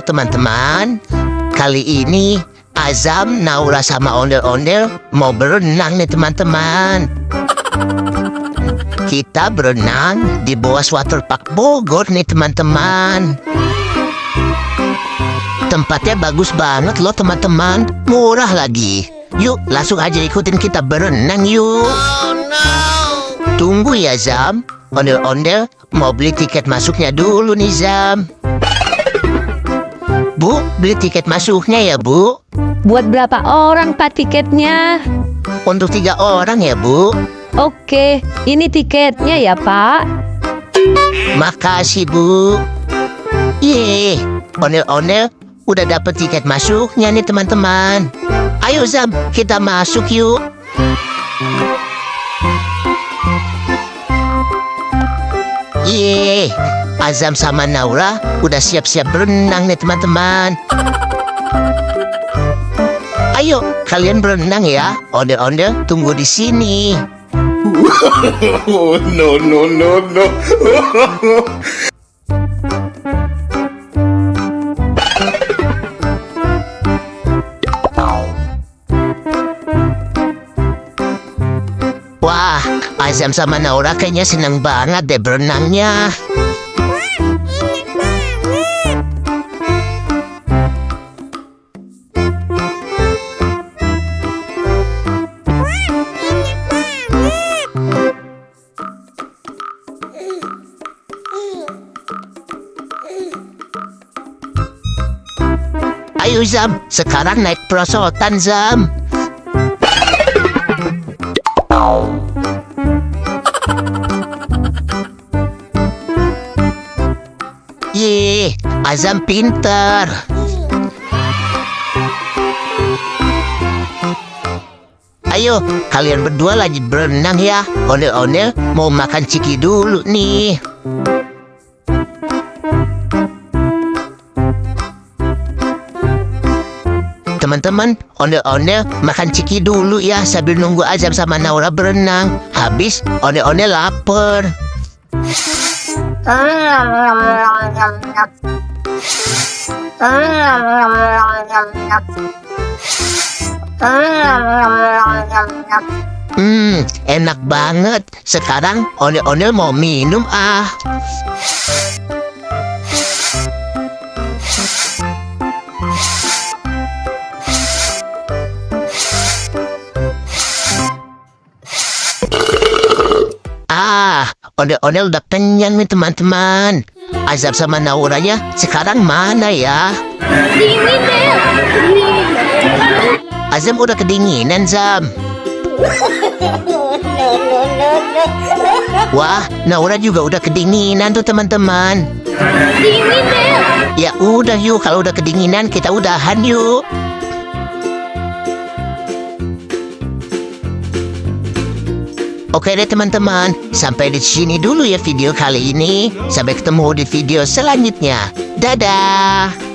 Halo teman-teman, kali ini Azam, Naura sama Ondel-Ondel mau berenang nih teman-teman. Kita berenang di Boas Waterpark Bogor nih teman-teman. Tempatnya bagus banget loh teman-teman, murah lagi. Yuk langsung aja ikutin kita berenang yuk. Oh, no. Tunggu ya Zam, Ondel-Ondel mau beli tiket masuknya dulu nih Zam. Bu, beli tiket masuknya ya Bu. Buat berapa orang Pak tiketnya? Untuk 3 orang ya Bu. Oke, ini tiketnya ya Pak. Makasih Bu. Yeay, Ondel-Ondel udah dapet tiket masuknya nih teman-teman. Ayo Zam, kita masuk yuk. Yeay, Azam sama Naura udah siap-siap berenang nih teman-teman. Ayo, kalian berenang ya. Ondel-Ondel tunggu di sini. No, no, no, no. Wah, Azam sama Naura kayaknya seneng banget deh berenangnya. Ayo Zam, sekarang naik perosotan Zam. Yeay, Azam pintar. Ayo, kalian berdua lagi berenang ya. Ondel-Ondel mau makan ciki dulu nih. Teman-teman, Ondel-Ondel makan ciki dulu ya sambil nunggu Azam sama Naura berenang. Habis, Ondel-Ondel lapar. Enak banget. Sekarang Ondel-Ondel mau minum ah. Ondel-Ondel udah kenyang nih teman-teman. Azam sama Nauranya sekarang mana ya? Azam udah kedinginan Zam. Wah, Naura juga udah kedinginan tuh teman-teman. Ya udah yuk, kalau udah kedinginan kita udahan yuk. Oke deh teman-teman, sampai di sini dulu ya video kali ini. Sampai ketemu di video selanjutnya. Dadah!